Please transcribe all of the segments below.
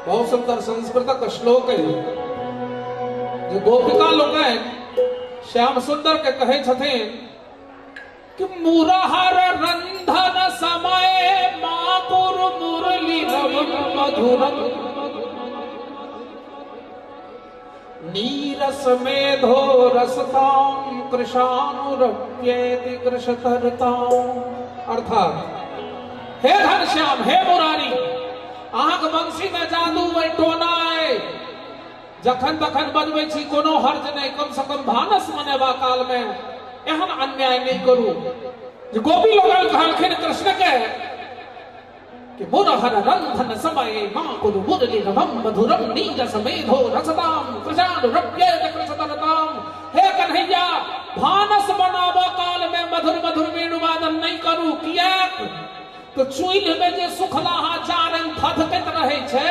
बहुत सुंदर संस्कृत का श्लोक है जो गोपिका लोग श्याम सुंदर के कहे छथिन कि मुरहर रंधन समय मापुर मुरली मधुरम नीरस मेधो रसताम कृशानुरप्येति कृशतरताम। अर्थात हे घनश्याम, हे मुरारी, अहाँक बंसी में जादू में टोना है, जखन तखन बजबै छी कोनो हर्ज नहीं, कम से कम भानस मनेबा काल में एहन अन्याय नहीं करू। जो गोपी लोग कहलखिन कृष्ण के कि मुरहर रंधन समय माकुल मुरली रवम मधुरम नीरस मेधो रसताम कृशानुरप्येति कृशतरताम। हे कन्हैया, भानस बनाबा काल में मधुर मधुर वेणुवादन नहीं करू। किया तो चुइल में जे सुखलाहा चारन थधकत रहे छे,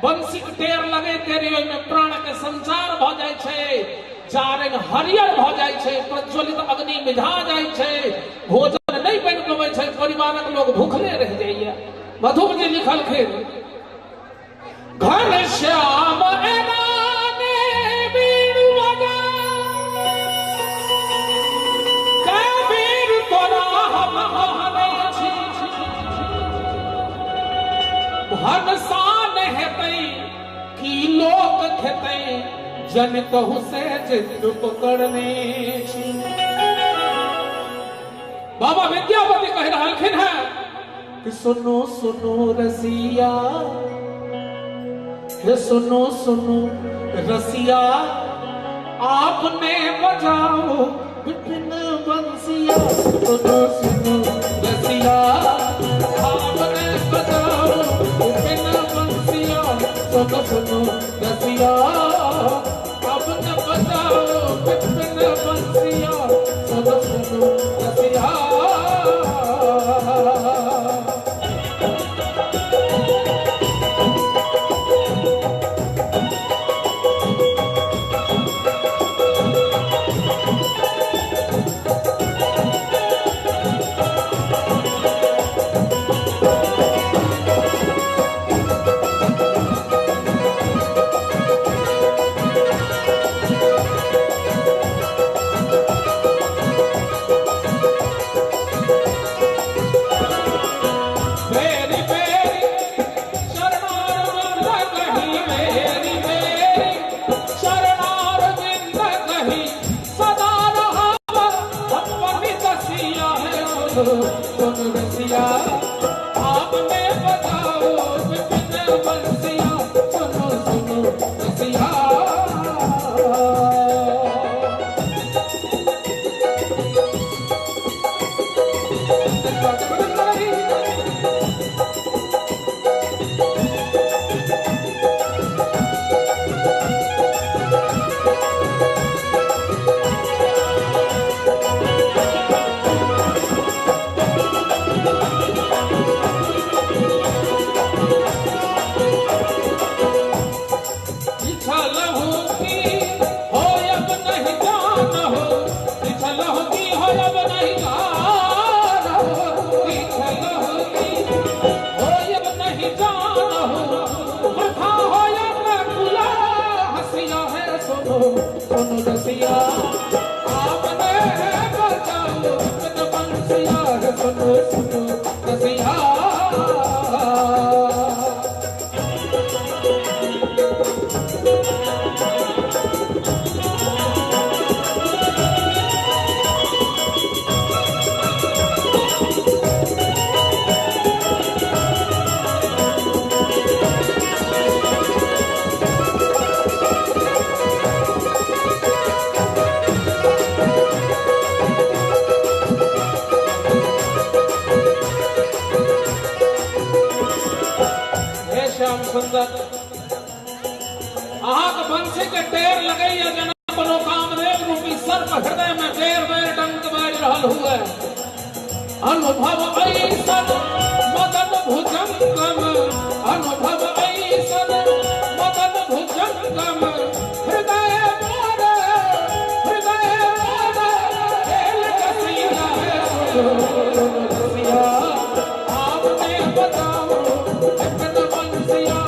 बंसी के टेर लगे तेरे में प्राण के संचार भ जाय छे, चारन हरियर भ जाय छे, प्रज्वलित अग्नि मिझा जाय छे, भोजन नहीं बन पबै छे, परिवारक लोग भूखले रह जाइए। मधुर जी लिखलखिन घनश्याम एनाने बीड़ बजा कबीर तोरा हम हनै छी, भनसान हेतै की लोक खेतै जन कहु से जिद पकड़ने छी। बाबा विद्यापति कह रहलखिन है कि सुनो सुनो रसिया, हे सुनो सुनो रसिया, आपने बजाओ विपिन बंसिया। सुनो सुनो रसिया, आपने बजाओ विपिन बंसिया। सुनो सुनो रसिया, आपने बजाओ विपिन बंसिया। सुनो सुनो रसिया। आग बंसी के टेर लगे जनक कामदेव रूपी सर्प हृदय में बेर बेर डंक बाज रहल हुए। अनुभव ऐसन मदन भुजंगम, अनुभव ऐसन मदन भुजंगम, हृदय मोर खेल कसीला है। आपने बताओ विपिन बंसिया।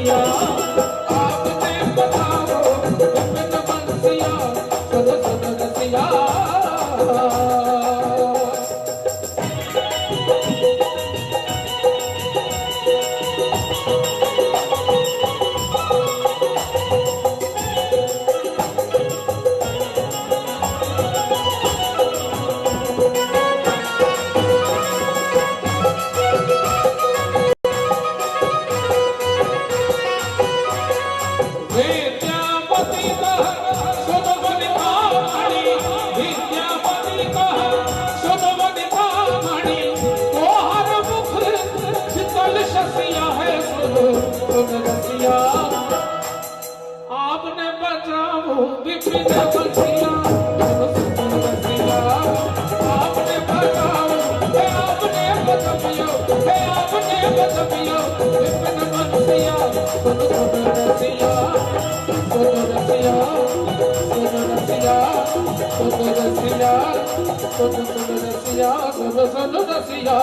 रसिया आपने बताओ विपिन बंसिया सुन सुन रसिया विद्यापति कह सुन वनितामणि विद्यापति कह सुन वनितामणि तोहर मुख शीतल शसिया है सुन सुन रसिया आपने बचाओ विपिन बंसिया सुन सुन रसिया आपने बचाओ हे आपने बचाओ हे आपने बचाओ विपिन बंसिया सुन सुन रसिया सुन रसिया सुन रसिया सुन रसिया सुन सुन रसिया सुन सुन रसिया